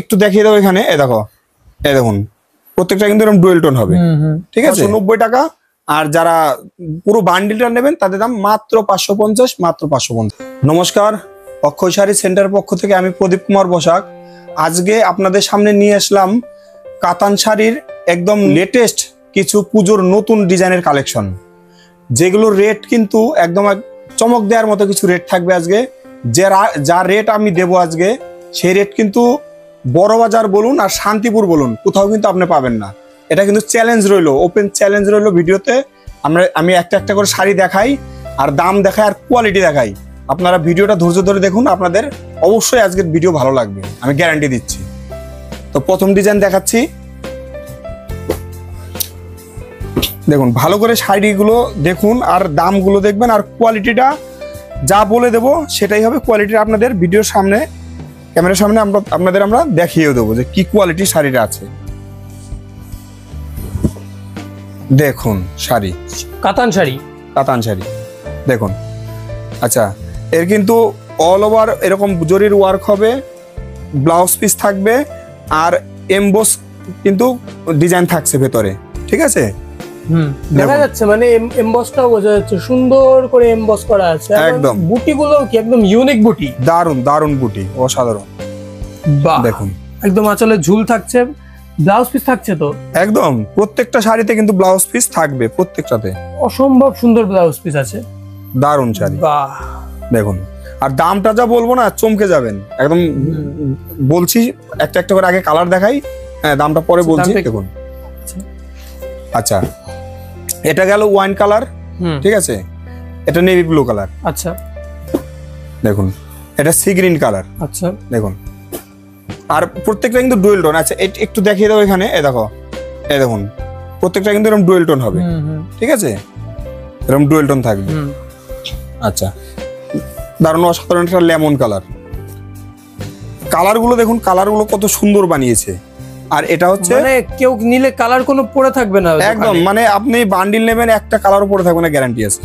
একটু দেখিয়ে দাও এখানে, দেখো এই দেখুন প্রত্যেকটা কিন্তু এরকম ডুয়েল টোন হবে, ঠিক আছে 90 টাকা। আর যারা পুরো বান্ডিলটা নেবেন তাদের দাম মাত্র 550, মাত্র 550। নমস্কার, অক্ষয় শাড়ি সেন্টার পক্ষ থেকে আমি প্রদীপ কুমার বসাক। আজকে আপনাদের সামনে নিয়ে আসলাম কাতান শাড়ির একদম লেটেস্ট কিছু পুজোর নতুন ডিজাইনের কালেকশন, যেগুলোর রেট কিন্তু একদম চমক দেওয়ার মতো কিছু রেট থাকবে আজকে। যা রেট আমি দেবো আজকে, সেই রেট কিন্তু বড় বাজার বলুন আর শান্তিপুর বলুন কোথাও কিন্তু আপনি পাবেন না। এটা কিন্তু চ্যালেঞ্জ রইলো, ওপেন চ্যালেঞ্জ রইলো। ভিডিওতে আমি একটা একটা করে শাড়ি দেখাই আর দাম দেখাই আর কোয়ালিটি দেখাই। আপনারা ভিডিওটা ধৈর্য ধরে দেখুন, আপনাদের অবশ্যই আজকের ভিডিও ভালো লাগবে, আমি গ্যারান্টি দিচ্ছি। তো প্রথম ডিজাইন দেখাচ্ছি, দেখুন ভালো করে শাড়িগুলো দেখুন আর দামগুলো দেখবেন আর কোয়ালিটিটা যা বলে দেবো সেটাই হবে। কোয়ালিটিটা আপনাদের ভিডিওর সামনে ক্যামেরার সামনে আপনাদের আমরা দেখিয়ে দেবো যে কি কোয়ালিটির শাড়িটা আছে। দেখুন শাড়ি, কাতান শাড়ি, কাতান শাড়ি দেখুন। আচ্ছা, এর কিন্তু অল ওভার এরকম জরির ওয়ার্ক হবে, ব্লাউজ পিস থাকবে আর এমবোস কিন্তু ডিজাইন থাকছে ভেতরে, ঠিক আছে। দেখা যাচ্ছে মানে এমবসটা বোঝা যাচ্ছে, সুন্দর করে এমবস করা আছে একদম। বুটিগুলো কি একদম ইউনিক বুটি, দারুন দারুন বুটি, অসাধারণ। বাহ, দেখুন একদম আঁচলে ঝুল থাকছে, ব্লাউজ পিস থাকছে তো একদম প্রত্যেকটা শাড়িতে কিন্তু ব্লাউজ পিস থাকবে, প্রত্যেকটাতে অসম্ভব সুন্দর ব্লাউজ পিস আছে। দারুন শাড়ি, বাহ দেখুন। আর দামটা যা বলবো না চমকে যাবেন একদম, বলছি একটা একটা করে আগে কালার দেখাই, হ্যাঁ দামটা পরে বলছি। দেখুন আচ্ছা, এটা গেল ওয়াইন কালার, ঠিক আছে। এটা নেভি ব্লু কালার, আচ্ছা দেখুন। এটা সি গ্রিন কালার, আচ্ছা দেখুন। আর প্রত্যেকটা কিন্তু ডুয়েল টোন। আচ্ছা একটু দেখিয়ে দাও এখানে, দেখো এই দেখুন প্রত্যেকটা কিন্তু এরকম ডুয়েল টোন হবে, ঠিক আছে, এরকম ডুয়েল টোন থাকবে। আচ্ছা, দারুণ অসাধারণ একটা লেমন কালার। কালারগুলো দেখুন, কালারগুলো কত সুন্দর বানিয়েছে। আর এটা হচ্ছে মানে কেউ নিলে কালার কোনো পড়ে থাকবে না একদম, মানে আপনি বান্ডিল নেবেন একটা কালার পড়ে থাকবে না, গ্যারান্টি আছে।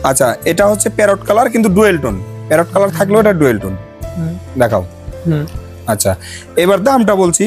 আচ্ছা, এটা হচ্ছে প্যারট কালার কিন্তু ডুয়েল টোন, প্যারট কালার থাকলেও এটা ডুয়েল টোন। দেখাও। আচ্ছা, এবার দামটা বলছি।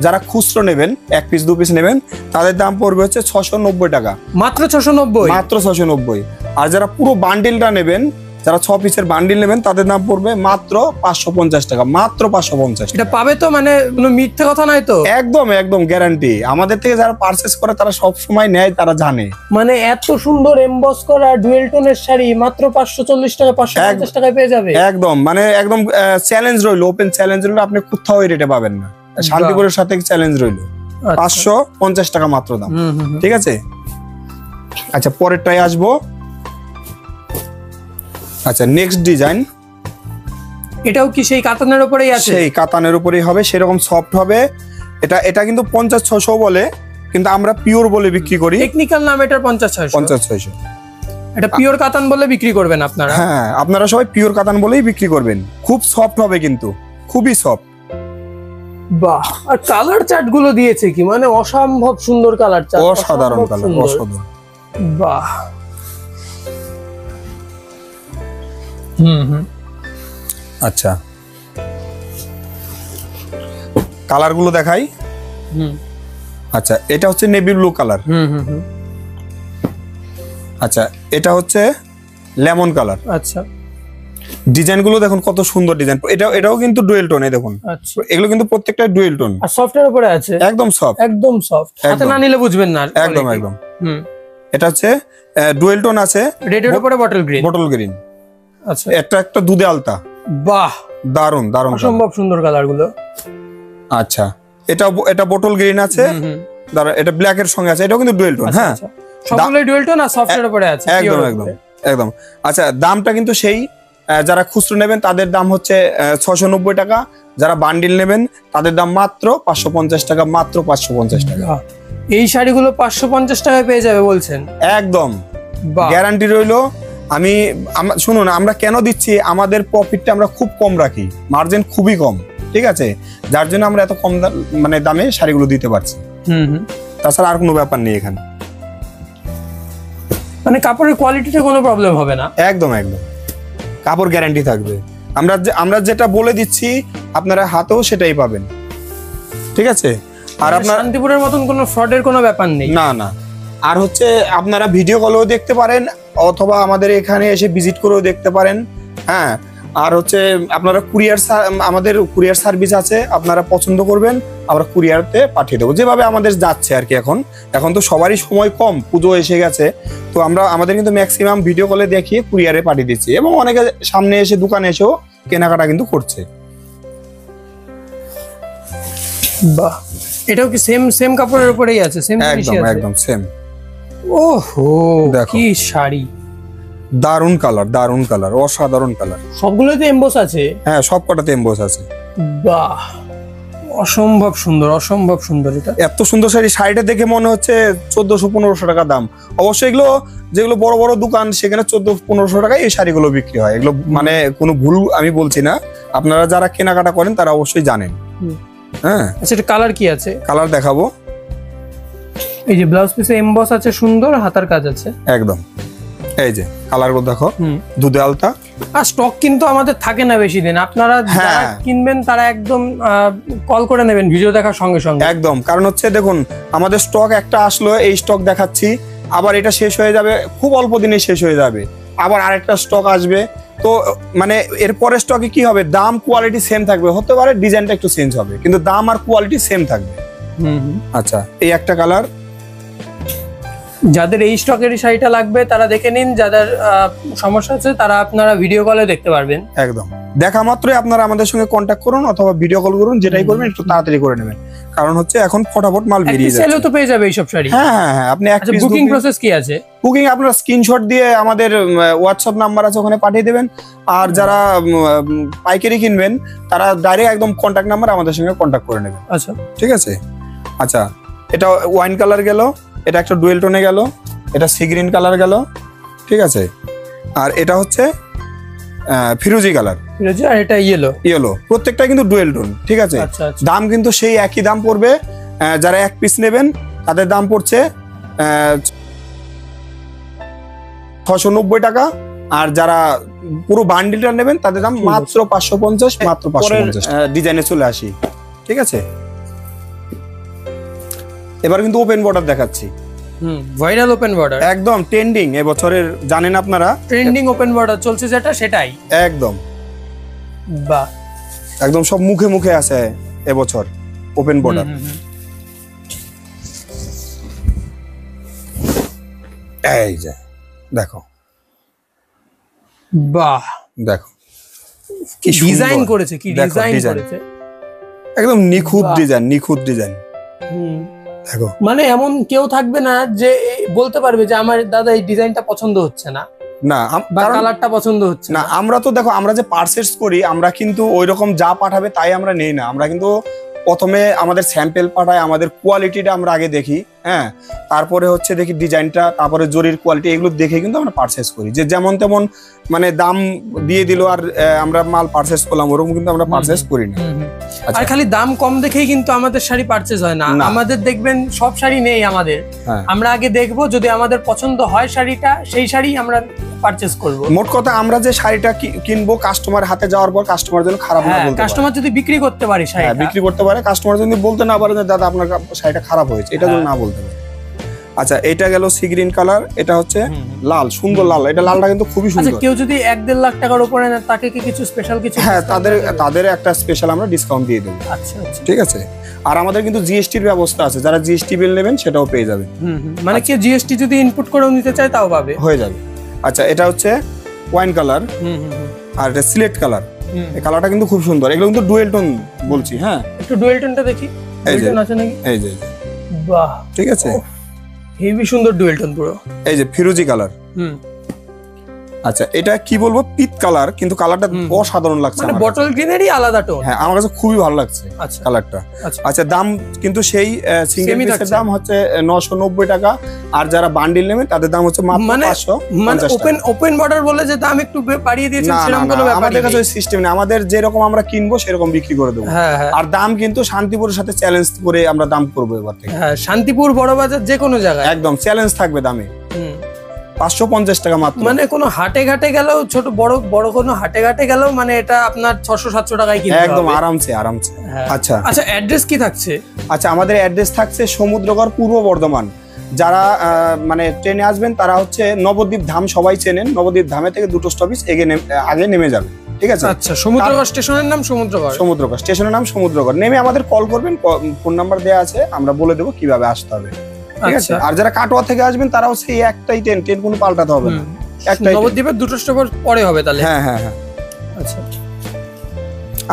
যারা খুচরো নেবেন, এক পিস দু পিস নেবেন, তাদের দাম পড়বে হচ্ছে 690 টাকা, মাত্র 690, মাত্র 690। আর যারা পুরো বান্ডিলটা নেবেন, যারা 6 পিসের বান্ডিল নেবেন, তাদের দাম পড়বে মাত্র 550 টাকা, মাত্র 550। এটা পাবে তো, মানে কোনো মিথ্যে কথা নাই তো? একদম একদম গ্যারান্টি। আমাদের থেকে যারা পারচেজ করে তারা সব সময় নেয়, তারা জানে। মানে এত সুন্দর এমবস করা ডুয়েল টোনের শাড়ি মাত্র 540 টাকা, 550 টাকায় পেয়ে যাবে। একদম, মানে একদম চ্যালেঞ্জ রইলো, ওপেন চ্যালেঞ্জ রইলো। আপনি কোথাও এই রেটে পাবেন না, শান্তিপুরের সাথে চ্যালেঞ্জ রইলো। 550 টাকা মাত্র দাম, ঠিক আছে। আচ্ছা, পরেরটাই আসবো। আচ্ছা, নেক্সট ডিজাইন। এটাও কি সেই কাতানের উপরেই আছে? সেই কাতানের উপরেই হবে, সেরকম সফট হবে। এটা কিন্তু 50-600 বলে, কিন্তু আমরা পিওর বলে বিক্রি করি। টেকনিক্যাল নাম এটার 50-600। 50-600। এটা পিওর কাতান বলে বিক্রি করবেন আপনারা? হ্যাঁ, আপনারা সবাই পিওর কাতান বলেই বিক্রি করবেন। খুব সফট হবে কিন্তু, খুবই সফট। বাহ, আর কালার চার্ট গুলো দিয়েছে কি, মানে অসম্ভব সুন্দর কালার চার্ট, অসাধারণ কালার, অসাধারণ। বাহ, আচ্ছা, কালার গুলো দেখাই। আচ্ছা, এটা হচ্ছে নেভি ব্লু কালার। আচ্ছা, এটা হচ্ছে লেমন কালার। আচ্ছা, ডিজাইন গুলো দেখুন কত সুন্দর ডিজাইন। এটাও কিন্তু ডুয়েল টোন, এই দেখুন। আচ্ছা, এগুলো কিন্তু প্রত্যেকটা ডুয়েল টোন আর সফটের উপরে আছে, একদম সফট, একদম সফট। হাতে না নিলে বুঝবেন না একদম একদম। এটা হচ্ছে ডুয়েল টোন আছে, রেডের উপরে বটল গ্রিন, বটল গ্রিন। আচ্ছা, একটা দুধে আলতা। বাহ, দারুন দারুন, অসম্ভব সুন্দর কালার গুলো। আচ্ছা, এটা বটল গ্রিন আছে, এটা ব্ল্যাক এর সঙ্গে আছে, এটাও কিন্তু ডুয়েল টোন। হ্যাঁ, সবগুলো ডুয়েল টোন আর সফটের উপরে আছে, একদম একদম একদম। আচ্ছা, দামটা কিন্তু সেই, যারা খুচরো নেবেন তাদের দাম হচ্ছে 690 টাকা, যারা বান্ডিল নেবেন তাদের দাম মাত্র 550 টাকা, মাত্র 550 টাকা। এই শাড়িগুলো 550 টাকায় পেয়ে যাবে বলছেন? একদম গ্যারান্টি রইলো। শুনুন, আমরা কেন দিচ্ছি, আমাদের প্রফিটটা আমরা খুব কম রাখি, মার্জিন খুবই কম, ঠিক আছে। যার জন্য আমরা এত কম মানে দামে শাড়িগুলো দিতে পারছি। তাছাড়া আর কোনো ব্যাপার নেই এখানে। মানে কাপড়ের কোয়ালিটিতে কোনো প্রবলেম হবে না? একদম একদম, কাপড় গ্যারান্টি থাকবে। আমরা যেটা বলে দিচ্ছি আপনারা হাতেও সেটাই পাবেন, ঠিক আছে। আর আপনার শান্তিপুরের মতন কোনো ফ্রডের কোনো ব্যাপার নেই, না না। আর হচ্ছে আপনারা ভিডিও কলেও দেখতে পারেন অথবা আমাদের এখানে এসে ভিজিট করেও দেখতে পারেন, হ্যাঁ। আর হচ্ছে আপনারা আমাদের কুরিয়ার সার্ভিস আছে, আপনারা পছন্দ করবেন আমরা কুরিয়ারতে পাঠিয়ে দেবো, যেভাবে আমাদের যাচ্ছে আর কি। এখন তো সবারই সময় কম, পুজো এসে গেছে, তো আমাদের কিন্তু ম্যাক্সিমাম ভিডিও কলে দেখিয়ে কুরিয়ারে পাঠিয়ে দিচ্ছি, এবং অনেকে সামনে এসে দোকানে এসেও কেনাকাটা কিন্তু করছে। বাহ, এটাও কি সেম কাপড়ের উপরেই আছে? সেম একদম একদম সেম। ওহো, কি শাড়ি, দারুন কালার, অসাধারণ কালার। সবগুলোতে এমবোস আছে? হ্যাঁ, সবকটাতে এমবোস আছে। বাহ, অসম্ভব সুন্দর। এটা এত সুন্দর শাড়িটা দেখে মনে হচ্ছে 1400-1500 টাকা দাম। অবশ্যই এগুলো যেগুলো বড় বড় দোকান সেখানে 1400-1500 টাকায় এই শাড়িগুলো বিক্রি হয়। এগুলো মানে কোনো ভুল আমি বলছি না, আপনারা যারা কেনাকাটা করেন তারা অবশ্যই জানেন। হ্যাঁ, আচ্ছা, এটা কালার কি আছে? কালার দেখাবো। এই যে ব্লাউজ পিসে এমবস আছে, সুন্দর হাতার কাজ আছে একদম। এই যে কালারগুলো দেখো, দুধে আলতা। আর স্টক কিন্তু আমাদের থাকে না বেশি দিন, আপনারা যারা কিনবেন তারা একদম কল করে নেবেন ভিডিও দেখার সঙ্গে সঙ্গে। একদম, কারণ হচ্ছে দেখুন আমাদের স্টক একটা আসলো, এই স্টক দেখাচ্ছি, আবার এটা শেষ হয়ে যাবে, খুব অল্প দিনে শেষ হয়ে যাবে, আবার আরেকটা স্টক আসবে। তো মানে এরপরে স্টকে কি হবে, দাম কোয়ালিটি সেম থাকবে, হতে পারে ডিজাইনটা একটু চেঞ্জ হবে, কিন্তু দাম আর কোয়ালিটি সেম থাকবে। আচ্ছা, এই একটা কালার। যাদের এই স্টকের শাড়িটা লাগবে তারা দেখে নিন, যাদের সমস্যা আছে তারা আপনারা ভিডিও কলে দেখতে পারবেন। একদম, দেখা মাত্রই আপনারা আমাদের সঙ্গে কন্ট্যাক্ট করুন অথবা ভিডিও কল করুন, যেটাই করবেন একটু তাড়াতাড়ি করে নেবেন, কারণ হচ্ছে এখন ফটাফট মাল বেরিয়ে যাচ্ছে। সেলও তো পেয়ে যাবে এইসব শাড়ি। হ্যাঁ, আপনি এক পিস বুকিং প্রসেস কি আছে? বুকিং আপনারা স্ক্রিনশট দিয়ে আমাদের হোয়াটসঅ্যাপ নাম্বার আছে ওখানে পাঠিয়ে দেবেন, আর যারা পাইকারি কিনবেন তারা ডাইরেক্ট একদম কন্ট্যাক্ট নাম্বার আমাদের সঙ্গে কন্ট্যাক্ট করে নেবেন। আচ্ছা, ঠিক আছে। আচ্ছা, এটা ওয়াইন কালার গেল, এটা একটা ডুয়েল টোনে গেল, এটা সি গ্রিন কালার গেল, ঠিক আছে। আর এটা হচ্ছে ফিরোজি কালার, আর এটা ইয়েলো। প্রত্যেকটা কিন্তু ডুয়েল টোন, ঠিক আছে। দাম কিন্তু সেই একই দাম পড়বে। যারা এক পিস নেবেন তাদের দাম পড়ছে 690 টাকা, আর যারা পুরো বান্ডিলটা নেবেন তাদের দাম মাত্র 550, মাত্র 550। ডিজাইনে চলে আসি, ঠিক আছে। এবার কিন্তু ওপেন বর্ডার দেখাচ্ছি। ভাইরাল ওপেন বর্ডার, একদম ট্রেন্ডিং এবছরের, জানেন আপনারা ট্রেন্ডিং ওপেন বর্ডার চলছে যেটা, সেটাই একদম। বাহ, একদম সব মুখে মুখে আছে এবছর ওপেন বর্ডার। এই যে দেখো, বাহ, দেখো কি ডিজাইন করেছে, কি ডিজাইন করেছে, একদম নিখুঁত ডিজাইন। দেখো, মানে এমন কেউ থাকবে না যে বলতে পারবে যে আমার দাদা এই ডিজাইনটা পছন্দ হচ্ছে না, কালারটা পছন্দ হচ্ছে না। আমরা তো দেখো, আমরা যে পারচেজ করি আমরা কিন্তু ওইরকম যা পাঠাবে তাই আমরা নেই না, আমরা কিন্তু প্রথমে আমাদের স্যাম্পল পাঠাই, আমাদের কোয়ালিটিটা আমরা আগে দেখি, হ্যাঁ, তারপরে হচ্ছে দেখি ডিজাইনটা, তারপরে জরির কোয়ালিটি, এগুলো দেখে কিন্তু আমরা পারচেজ করি। যে যেমন তেমন মানে দাম দিয়ে দিল আর আমরা মাল পারচেজ করলাম, ওরকম কিন্তু আমরা পারচেজ করি না। আর খালি দাম কম দেখেই কিন্তু আমাদের শাড়ি পারচেজ হয় না, আমাদের দেখবেন সব শাড়ি নেই আমাদের, আমরা আগে দেখবো যদি আমাদের পছন্দ হয় শাড়িটা, সেই শাড়ি আমরা পারচেজ করব। মোট কথা আমরা যে শাড়িটা কিনবো কাস্টমার হাতে যাওয়ার পর কাস্টমার যেন খারাপ না বলতে পারে, কাস্টমার যদি বিক্রি করতে পারে শাড়িটা, বিক্রি করতে পারে, কাস্টমার যদি বলতে না পারে যে দাদা আপনার শাড়িটা খারাপ হয়েছে, এটা যদি না বলতে পারে। আচ্ছা, এটা গেল সি গ্রিন কালার, এটা হচ্ছে লাল, সুন্দর লাল, এটা লালটা কিন্তু খুবই সুন্দর। কেউ যদি 1-1.5 লাখ টাকার উপরে নেয় তাকে কি কিছু স্পেশাল কিছু? হ্যাঁ, তাদের একটা স্পেশাল আমরা ডিসকাউন্ট দিয়ে দেবো। আচ্ছা, ঠিক আছে। আর আমাদের কিন্তু জিএসটির ব্যবস্থা আছে, যারা জিএসটি বিল নেবেন সেটাও পেয়ে যাবে। মানে কেউ জিএসটি যদি ইনপুট করেও নিতে চায় তাও পাবে, হয়ে যাবে। আচ্ছা, এটা হচ্ছে ওয়াইন কালার, আর এটা সিলেট কালার। এই কালারটা কিন্তু খুব সুন্দর, এগুলো কিন্তু ডুয়েল টোন বলছি। হ্যাঁ, একটু ডুয়েল টোনটা দেখি, এই যে আছে নাকি? এই যে, বাহ, ঠিক আছে, হেভি সুন্দর ডুয়েল টোন পুরো। এই যে ফিরোজি কালার। আচ্ছা, এটা কি বলবো, পিট কালার, কিন্তু কালারটা অসাধারণ লাগছে, মানে বটল গ্রিনেরই আলাদা টোন। হ্যাঁ, আমার কাছে খুবই ভালো লাগছে কালারটা। আচ্ছা, দাম কিন্তু সেই সিঙ্গেল পিসের দাম হচ্ছে 990 টাকা, আর যারা বান্ডিল নেবেন তাদের দাম হচ্ছে মাত্র 550 টাকা। ওপেন বর্ডার বলে যে দাম একটু বাড়িয়ে দিয়েছেন সেরকম কোনো ব্যাপার আমাদের কাছে ওই সিস্টেম নেই, আমাদের যেরকম আমরা কিনবো সেরকম বিক্রি করে দেবো। আর দাম কিন্তু শান্তিপুরের সাথে চ্যালেঞ্জ করে আমরা দাম করবো এবার থেকে। হ্যাঁ, শান্তিপুর বড় বাজার যে কোনো জায়গায় একদম চ্যালেঞ্জ থাকবে দামে। 550 টাকা মাত্র। মানে কোনো হাটে ঘাটে গেলেও, ছোট বড় বড় কোনো হাটে ঘাটে গেলেও মানে এটা আপনার 600-700 টাকায় কিনতে হবে একদম আরামসে। আচ্ছা আচ্ছা, অ্যাড্রেস কি থাকছে? আচ্ছা, আমাদের অ্যাড্রেস থাকছে সমুদ্রগড়, পূর্ব বর্ধমান। যারা মানে ট্রেনে আসবেন তারা হচ্ছে নবদ্বীপ ধাম সবাই চেনেন, নবদ্বীপ ধামে থেকে 2 স্টপেজ আগে নেমে যাবেন, ঠিক আছে? আচ্ছা, সমুদ্রগড় স্টেশনের নাম সমুদ্রগড়, সমুদ্রগড় স্টেশনের নাম সমুদ্রগড়। নেমে আমাদের কল করবেন, ফোন নাম্বার দেওয়া আছে, আমরা বলে দেবো কিভাবে আসতে হবে, ঠিক আছে? আর যারা কাটোয়া থেকে আসবেন তারাও সেই একটাই ট্রেন কোনো পাল্টাতে হবে না, একটাই। নবদ্বীপের 2 স্টপেজ পরে হবে তাহলে? হ্যাঁ। আচ্ছা।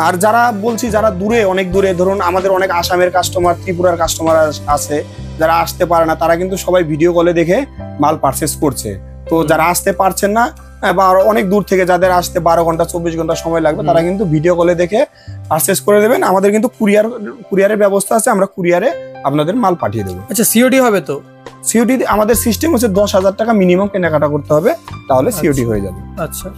আর যারা বলছি যারা দূরে, অনেক দূরে, ধরুন আমাদের অনেক আসামের কাস্টমার, ত্রিপুরার কাস্টমার আছে, যারা আসতে পারে না তারা কিন্তু সবাই ভিডিও কলে দেখে মাল পারচেস করছে। তো যারা আসতে পারছেন না বা অনেক দূর থেকে যাদের আসতে 12 ঘন্টা 24 ঘন্টা সময় লাগবে, তারা কিন্তু ভিডিও কলে দেখে পারচেস করে দেবেন। আমাদের কিন্তু কুরিয়ারের ব্যবস্থা আছে, আমরা কুরিয়ারে আপনাদের মাল পাঠিয়ে দেবো। আচ্ছা, সিওডি হবে তো? সিওডি আমাদের সিস্টেম হচ্ছে 10,000 টাকা মিনিমাম কেনাকাটা করতে হবে, তাহলে সিওডি হয়ে যাবে। আচ্ছা,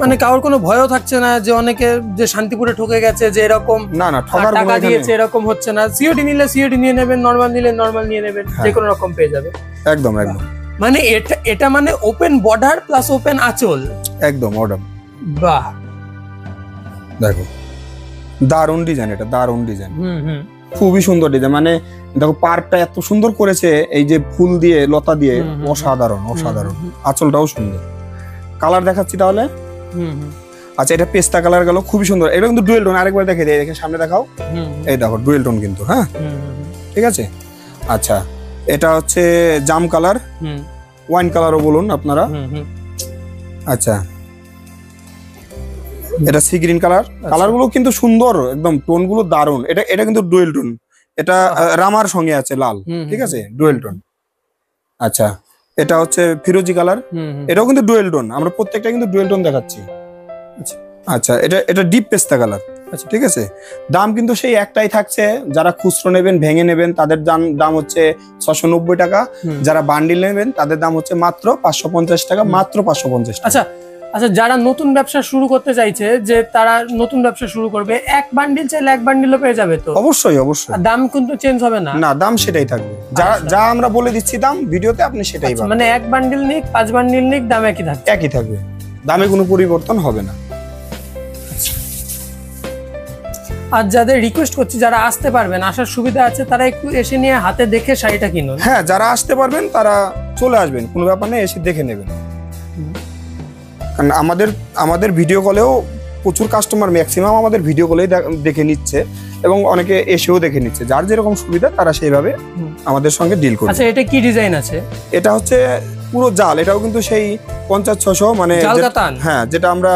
মানে কারোর কোনো ভয়ও থাকছে না যে অনেকে যে শান্তিপুরে ঠকে গেছে যে এরকম না ঠকার টাকা দিয়েছে এরকম হচ্ছে না। সিওডি নিলে সিওডি নিয়ে নেবেন, নরমাল নিলে নরমাল নিয়ে নেবেন, যে কোনো রকম পেয়ে যাবে। একদম। মানে এটা মানে ওপেন বর্ডার প্লাস ওপেন আঁচল, একদম অর্ডার। বাহ, দেখো দারুণ ডিজাইন, এটা দারুণ ডিজাইন, খুবই সুন্দর ডিজাইন। মানে দেখো পার্কটা এত সুন্দর করেছে, এই যে ফুল দিয়ে লতা দিয়ে, অসাধারণ। আঁচলটাও সুন্দর। কালার দেখাচ্ছি তাহলে। আচ্ছা, এটা পেস্তা কালার গেল, খুবই সুন্দর। এটা কিন্তু ডুয়েল টোন, আরেকবার দেখে দিই, দেখে সামনে দেখাও। এই দেখো ডুয়েল টোন কিন্তু, হ্যাঁ ঠিক আছে। আচ্ছা, এটা হচ্ছে জাম কালার, ওয়াইন কালারও বলুন আপনারা। আচ্ছা, এটা সি গ্রিন কালার। কালারগুলো কিন্তু সুন্দর, একদম টোনগুলো দারুণ। এটা কিন্তু ডুয়েল টোন, এটা রামার সঙ্গে আছে লাল, ঠিক আছে, ডুয়েল টোন। আচ্ছা, এটা হচ্ছে ফিরোজি কালার, এটাও কিন্তু ডুয়েল টোন। আমরা প্রত্যেকটা কিন্তু ডুয়েল টোন দেখাচ্ছি। আচ্ছা, এটা ডিপ পেস্তা কালার, ঠিক আছে। দাম কিন্তু সেই একটাই থাকছে, যারা খুচরো নেবেন, ভেঙে নেবেন, তাদের দাম হচ্ছে 690 টাকা। যারা বান্ডিল নেবেন তাদের দাম হচ্ছে মাত্র 550 টাকা, মাত্র 550 টাকা। আচ্ছা, যারা নতুন ব্যবসা শুরু করতে চাইছে, যে তারা নতুন ব্যবসা শুরু করবে, এক বান্ডিল চাইলে এক বান্ডিলও পেয়ে যাবে তো? অবশ্যই। দাম কিন্তু চেঞ্জ হবে না? না, দাম সেটাই থাকবে, যা আমরা বলে দিচ্ছি দাম ভিডিওতে, আপনি সেটাই পাবেন। মানে এক বান্ডিল নিক, 5 বান্ডিল নিক, দাম একই থাকবে, দামে কোনো পরিবর্তন হবে না। আর যাদের রিকোয়েস্ট করছি, যারা আসতে পারবেন, আসার সুবিধা আছে, তারা একটু এসে নিয়ে হাতে দেখে শাড়িটা কিনুন। হ্যাঁ, যারা আসতে পারবেন তারা চলে আসবেন, কোনো ব্যাপার নেই, এসে দেখে নেবেন। কারণ আমাদের ভিডিও কলেও প্রচুর কাস্টমার, ম্যাক্সিমাম আমাদের ভিডিও কলেই দেখে নিচ্ছে, এবং অনেকে এসেও দেখে নিচ্ছে। যার যেরকম সুবিধা তারা সেইভাবে আমাদের সঙ্গে ডিল করবে। আচ্ছা, এটা কি ডিজাইন আছে? এটা হচ্ছে পুরো জাল, এটাও কিন্তু সেই 50-600, মানে হ্যাঁ, যেটা আমরা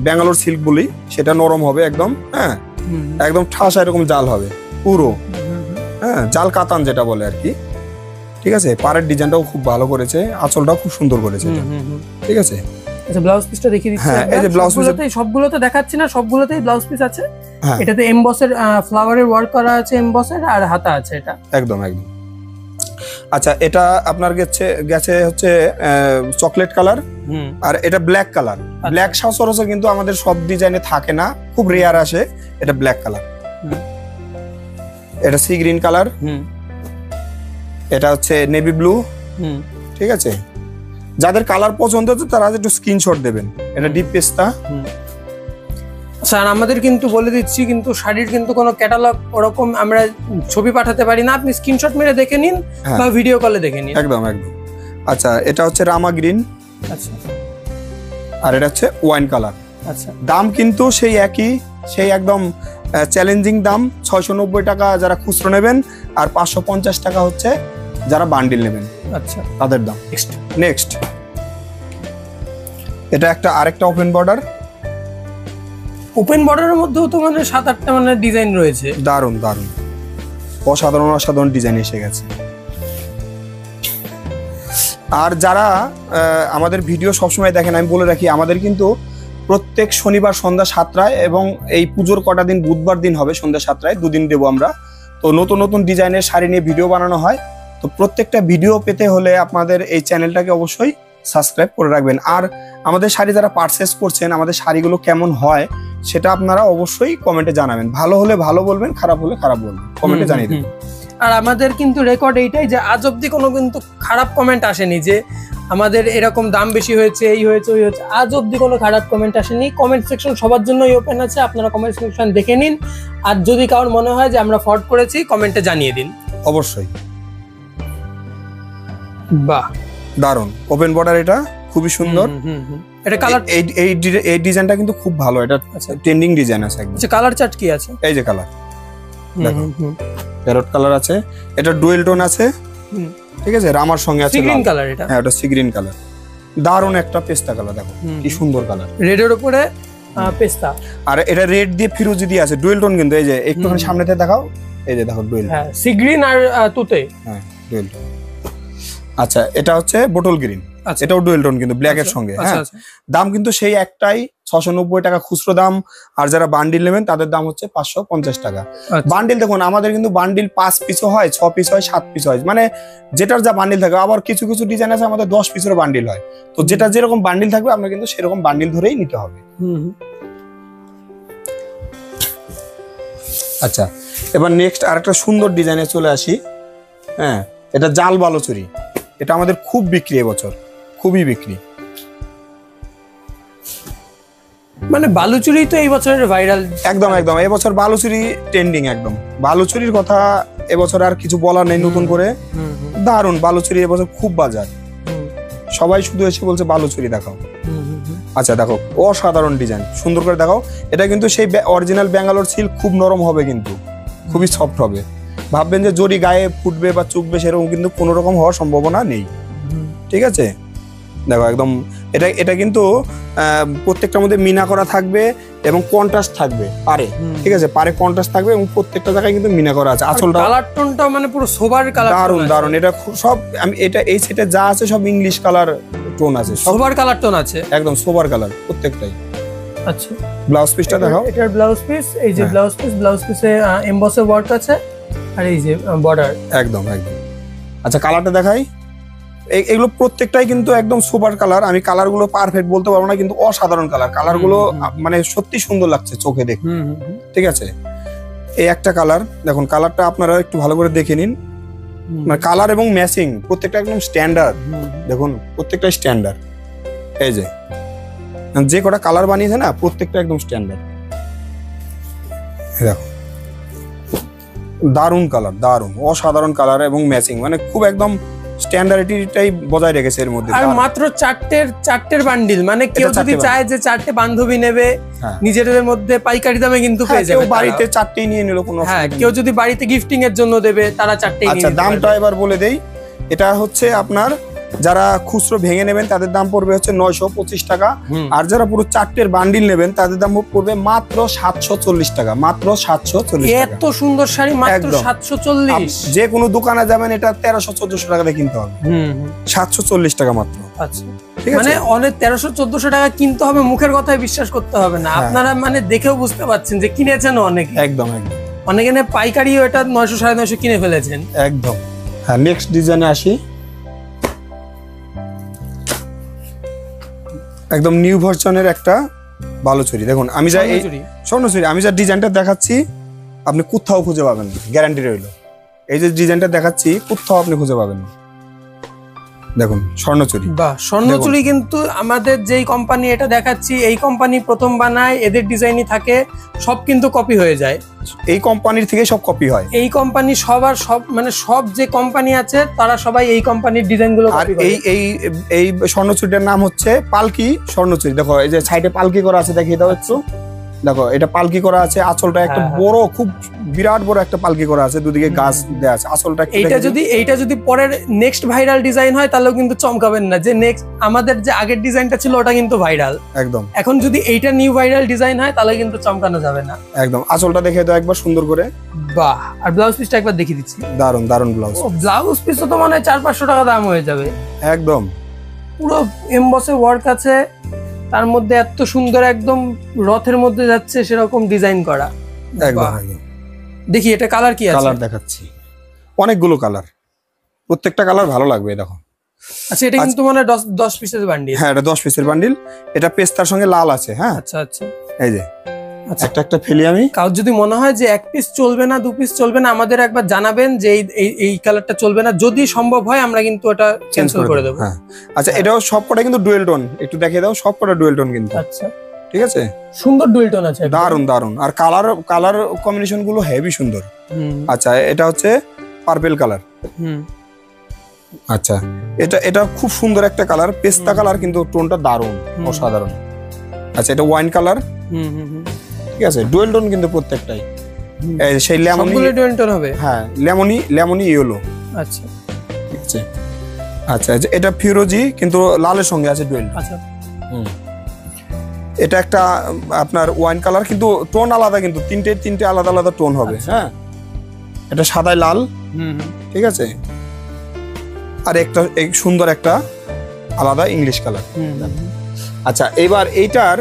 ব্যাঙ্গালোর সিল্ক বলি, সেটা নরম হবে একদম, হ্যাঁ একদম ঠাসা এরকম জাল হবে পুরো, হ্যাঁ জাল কাতান যেটা বলে আর কি, ঠিক আছে। পাড়ের ডিজাইনটাও খুব ভালো করেছে, আঁচলটাও খুব সুন্দর করেছে, ঠিক আছে। আচ্ছা, ব্লাউজ পিসটা দেখিয়ে দিচ্ছি। হ্যাঁ, এই যে ব্লাউজ পিস, সবগুলোতে দেখাচ্ছি না, সবগুলোতেই ব্লাউজ পিস আছে। এটাতে এমবসের ফ্লাওয়ারের ওয়ার্ক করা আছে, এমবসের, আর হাতা আছে এটা, একদম। আচ্ছা, এটা আপনার গেছে হচ্ছে চকলেট কালার, আর এটা ব্ল্যাক কালার। ব্ল্যাক সচরাচর কিন্তু আমাদের সব ডিজাইনে থাকে না, খুব রেয়ার আসে। এটা ব্ল্যাক কালার, এটা সি গ্রিন কালার, এটা হচ্ছে নেভি ব্লু, ঠিক আছে। যাদের কালার পছন্দ হচ্ছে তারা একটু স্ক্রিনশট দেবেন। এটা ডিপ পেস্তা। স্যার, আমাদের কিন্তু বলে দিচ্ছি, কিন্তু শাড়ির কিন্তু কোনো ক্যাটালগ ওরকম আমরা ছবি পাঠাতে পারি না, আপনি স্ক্রিনশট মেরে দেখে নিন বা ভিডিও কলে দেখে নিন। একদম। আচ্ছা, এটা হচ্ছে রামা গ্রিন, আচ্ছা, আর এটা হচ্ছে ওয়াইন কালার। আচ্ছা, দাম কিন্তু সেই একই, সেই একদম চ্যালেঞ্জিং দাম, 690 টাকা যারা খুচরো নেবেন, আর 550 টাকা হচ্ছে যারা বান্ডিল নেবেন, আচ্ছা, তাদের দাম। নেক্সট এটা আরেকটা ওপেন বর্ডার। ওপেন বর্ডারের মধ্যেও তো মানে 7-8টা মানে ডিজাইন রয়েছে, দারুণ অসাধারণ ডিজাইন এসে গেছে। আর যারা আমাদের ভিডিও সবসময় দেখেন, আমি বলে রাখি, আমাদের কিন্তু প্রত্যেক শনিবার সন্ধ্যা 7টায়, এবং এই পুজোর কটা দিন বুধবার দিন হবে সন্ধ্যা 7টায়, 2 দিন দেবো আমরা। তো নতুন ডিজাইনের শাড়ি নিয়ে ভিডিও বানানো হয়। তো প্রত্যেকটা ভিডিও পেতে হলে আপনাদের এই চ্যানেলটাকে অবশ্যই সাবস্ক্রাইব করে রাখবেন। আর আমাদের শাড়ি যারা পারচেস করছেন, আমাদের শাড়িগুলো কেমন হয় সেটা আপনারা অবশ্যই কমেন্টে জানাবেন। ভালো হলে ভালো বলবেন, খারাপ হলে খারাপ বলবেন, কমেন্টে জানিয়ে দেবেন। আর আমাদের কিন্তু রেকর্ড এইটাই যে আজ অব্দি কোনো কিন্তু খারাপ কমেন্ট আসেনি যে আমাদের এরকম দাম বেশি হয়েছে, এই হয়েছে, ওই হয়েছে। আজ অব্দি কোনো খারাপ কমেন্ট আসেনি। কমেন্ট সেকশন সবার জন্যই ওপেন আছে, আপনারা কমেন্ট সেকশন দেখে নিন। আর যদি কারোর মনে হয় যে আমরা ফ্রড করেছি, কমেন্টে জানিয়ে দিন। অবশ্যই। বাহ, দারুন ওপেন বর্ডার, এটা খুবই সুন্দর। এটা কালার, এই ডিজাইনটা কিন্তু খুব ভালো, এটা ট্রেন্ডিং ডিজাইন আছে একদম। আচ্ছা, কালার চার্ট কি আছে? এই যে কালার দেখো, প্যারট কালার আছে, এটা ডুয়েল টোন আছে, ঠিক আছে, রামার সঙ্গে আছে গ্রিন কালার। এটা হ্যাঁ, এটা সি গ্রিন কালার, দারুন একটা পেস্তা কালার, দেখো কি সুন্দর কালার, রেডের উপরে পেস্তা। আর এটা রেড দিয়ে ফিরোজি দিয়ে আছে, ডুয়েল টোন কিন্তু। এই যে একটুখানি সামনে থেকে দেখাও, এই যে দেখো ডুয়েল, হ্যাঁ, সি গ্রিন আর তুতে, হ্যাঁ ডুয়েল টোন। আচ্ছা, এটা হচ্ছে বোটল গ্রিন, এটাও ডুয়েল টোন কিন্তু ব্ল্যাক এর সঙ্গে। হ্যাঁ, দাম কিন্তু সেই একটাই, 690 টাকা খুচরো দাম। আর যারা বান্ডিল নেবেন তাদের দাম হচ্ছে 550 টাকা। বান্ডিল দেখুন, আমাদের কিন্তু বান্ডিল 5 পিসও হয়, 6 পিস হয়, 7 পিস হয়, মানে যেটার যা বান্ডিল থাকে। আবার কিছু কিছু ডিজাইন আছে আমাদের 10 পিসের বান্ডিল হয়। তো যেটা যেরকম বান্ডিল থাকবে আপনার কিন্তু সেরকম বান্ডিল ধরেই নিতে হবে। আচ্ছা, এবার নেক্সট আরেকটা সুন্দর ডিজাইনে চলে আসি। হ্যাঁ, এটা জাল বালুচুরি, এটা আমাদের খুব বিক্রি এবছর, খুবই বিক্রি। মানে বালুচুরি তো এই বছরের ভাইরাল, একদম একদম। এবছর বালুচুরি ট্রেন্ডিং একদম। বালুচুরির কথা এবছর আর কিছু বলার নেই নতুন করে, দারুন বালুচুরি এবছর খুব বাজার, সবাই শুধু এসে বলছে বালুচুরি দেখাও। আচ্ছা দেখো, অসাধারণ ডিজাইন, সুন্দর করে দেখাও। এটা কিন্তু সেই অরিজিনাল ব্যাঙ্গালোর সিল্ক, খুব নরম হবে কিন্তু, খুবই সফট হবে। ভাববেন যে জরি গায়ে ফুটবে বা চুকবে, সেরকম কিন্তু কোনো রকম হওয়ার সম্ভাবনা নেই, ঠিক আছে। দেখো একদম, এটা কিন্তু প্রত্যেকটার মধ্যে মিনা করা থাকবে এবং কন্ট্রাস্ট থাকবে পারে, ঠিক আছে, পারে কন্ট্রাস্ট থাকবে এবং প্রত্যেকটা জায়গায় কিন্তু মিনা করা আছে। আঁচলটা, কালার টোনটা মানে পুরো সোবার কালার, দারুন দারুন। এটা সব, আমি এটা এই সেটে যা আছে সব ইংলিশ কালার টোন আছে, সোবার কালার টোন আছে, একদম সোবার কালার প্রত্যেকটাই। আচ্ছা, ব্লাউজ পিসটা দেখাও। এটার ব্লাউজ পিস, এই যে ব্লাউজ পিসে এমবসে ওয়ার্ক আছে, আর এই যে বর্ডার, একদম একদম। আচ্ছা, কালারটা দেখাই। এগুলো প্রত্যেকটাই কিন্তু একদম সুপার কালার। আমি কালারগুলো পারফেক্ট বলতে পারবো না, কিন্তু অসাধারণ কালার। কালারগুলো মানে সত্যি সুন্দর লাগছে চোখে দেখতে, ঠিক আছে। এই একটা কালার দেখুন, কালারটা আপনারা একটু ভালো করে দেখে নিন। মানে কালার এবং ম্যাচিং প্রত্যেকটা একদম স্ট্যান্ডার্ড, দেখুন প্রত্যেকটা স্ট্যান্ডার্ড। এই যে কটা কালার বানিয়েছে না, প্রত্যেকটা একদম স্ট্যান্ডার্ড। দেখো দারুন কালার, দারুন অসাধারণ কালার এবং ম্যাচিং, মানে খুব একদম স্ট্যান্ডার্ডিটাই বজায় রেখেছে এর মধ্যে। আর মাত্র চারটের বান্ডিল, মানে কেউ যদি চায় যে 4টে বান্ধবী নেবে নিজেদের মধ্যে পাইকারি দামে কিন্তু পেয়ে যাবে। কেউ বাড়িতে 4টেই নিয়ে নিল কোনো, হ্যাঁ, কেউ যদি বাড়িতে গিফটিং এর জন্য দেবে তারা 4টেই নিয়ে। আচ্ছা, দামটা এবার বলে দেই। এটা হচ্ছে আপনার যারা খুচরো ভেঙে নেবেন তাদের দাম পড়বে হচ্ছে 925 টাকা। আর যারা পুরো 4টের বান্ডিল নেবেন তাদের দাম পড়বে মাত্র 740 টাকা, মাত্র 740 টাকা। এত সুন্দর শাড়ি মাত্র 740। যে কোনো দোকানে যাবেন এটা 1300-1400 টাকা দিয়ে কিনতে হবে, 740 টাকা মাত্র। আচ্ছা, মানে অনেক 1300-1400 টাকা কিনতে হবে, মুখের কথায় বিশ্বাস করতে হবে না। আপনারা মানে দেখেও বুঝতে পারছেন যে কিনেছেন অনেকে, একদম একদম। অনেকে পাইকারিও এটা 900-950 কিনে ফেলেছেন, একদম। হ্যাঁ, নেক্সট ডিজাইনে আসি। একদম নিউ ভার্সনের একটা বালুচুরি, দেখুন আমি যা এই স্বর্ণচুরি, আমি যা ডিজাইনটা দেখাচ্ছি আপনি কোথাও খুঁজে পাবেন না, গ্যারান্টি রইল। এই যে ডিজাইনটা দেখাচ্ছি কোথাও আপনি খুঁজে পাবেন না। দেখুন স্বর্ণচুরি, বাহ, স্বর্ণচুরি কিন্তু আমাদের যেই কোম্পানি এটা দেখাচ্ছি, এই কোম্পানি প্রথম বানায়, এদের ডিজাইনই থাকে, সব কিন্তু কপি হয়ে যায়। এই কোম্পানির থেকে সব কপি হয়। এই কোম্পানি সব মানে সব যে কোম্পানি আছে তারা সবাই এই কোম্পানির ডিজাইন গুলো কপি করে। এই স্বর্ণচুরিটার নাম হচ্ছে পালকি স্বর্ণচুরি। দেখো এই যে সাইডে পালকি করা আছে, দেখিয়ে দাও একটু। দেখো এটা পালকি করা আছে, আঁচলটা একটা বড়, খুব বিরাট বড় একটা পালকি করা আছে, দুদিকে গাছ দেয়া আছে, আঁচলটা। এইটা যদি পরের নেক্সট ভাইরাল ডিজাইন হয় তাহলেও কিন্তু চমকাবেন না যে নেক্সট আমাদের যে আগের ডিজাইনটা ছিল ওটা কিন্তু ভাইরাল একদম। এখন যদি এইটা নিউ ভাইরাল ডিজাইন হয় তাহলে কিন্তু চমকানো যাবে না একদম। আঁচলটা দেখে দাও একবার সুন্দর করে। বাহ, আর ব্লাউজ পিসটা একবার দেখিয়ে দিচ্ছি। দারুন দারুন ব্লাউজ। ব্লাউজ পিস তো মানে 400-500 টাকা দাম হয়ে যাবে একদম। পুরো এমবসে ওয়ার্ক আছে, তার মধ্যে এত সুন্দর একদম রথের মধ্যে যাচ্ছে সেরকম ডিজাইন করা। একদম। দেখি এটা কালার কি আছে। কালার দেখাচ্ছি, অনেকগুলো কালার, প্রত্যেকটা কালার ভালো লাগবে। দেখো আচ্ছা, এটা কিন্তু মানে 10 পিসের বান্ডিল। হ্যাঁ, এটা 10 পিসের বান্ডিল। এটা পেস্তার সঙ্গে লাল আছে। হ্যাঁ, আচ্ছা আচ্ছা। এই যে আচ্ছা। একটা একটা ফেলি আমি। কারোর যদি মনে হয় যে 1 পিস চলবে না 2 পিস চলবে না, আমাদের একবার জানাবেন যে এই কালারটা চলবে না, যদি সম্ভব হয় আমরা কিন্তু এটা ক্যান্সেল করে দেবো। হ্যাঁ আচ্ছা, এটাও সবকটা কিন্তু ডুয়েল টোন, একটু দেখিয়ে দাও, সবকটা ডুয়েল টোন কিন্তু। আচ্ছা ঠিক আছে, সুন্দর ডুয়েল টোন আছে, দারুন দারুন, আর কালার কম্বিনেশন গুলো হেভি সুন্দর। আচ্ছা এটা হচ্ছে পার্পল কালার। আচ্ছা এটা খুব সুন্দর একটা কালার, পেস্তা কালার, কিন্তু টোনটা দারুন, অসাধারণ। আচ্ছা এটা ওয়াইন কালার। ঠিক আছে, ডুয়েল টোন কিন্তু প্রত্যেকটাই। সেই লেমনি, সবগুলো ডুয়েল টোন হবে। হ্যাঁ লেমনি ইয়েলো। আচ্ছা ঠিক আছে। আচ্ছা এটা ফিরোজি কিন্তু লালের সঙ্গে আছে ডুয়েল। আচ্ছা এটা একটা আপনার ওয়াইন কালার, কিন্তু টোন আলাদা, কিন্তু তিনটে আলাদা আলাদা টোন হবে। হ্যাঁ এটা সাদায় লাল। ঠিক আছে, আর একটা সুন্দর একটা আলাদা ইংলিশ কালার। আচ্ছা এবার এইটার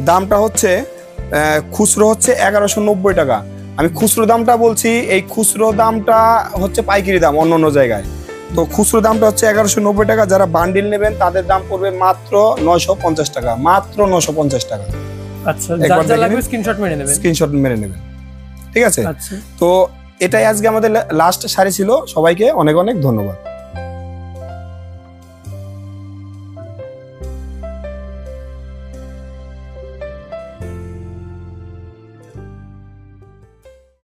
দামটা হচ্ছে খুচরো হচ্ছে 1190 টাকা। আমি খুচরো দামটা বলছি, এই খুচরো দামটা হচ্ছে পাইকারি দাম অন্য জায়গায়। তো খুচরো দামটা হচ্ছে 1190 টাকা। যারা বান্ডিল নেবেন তাদের দাম পড়বে মাত্র 950 টাকা, মাত্র 950 টাকা। আচ্ছা যার যা লাগবে স্ক্রিনশট মেরে নেবেন। ঠিক আছে, আচ্ছা তো এটাই আজকে আমাদের লাস্ট শাড়ি ছিল। সবাইকে অনেক অনেক ধন্যবাদ।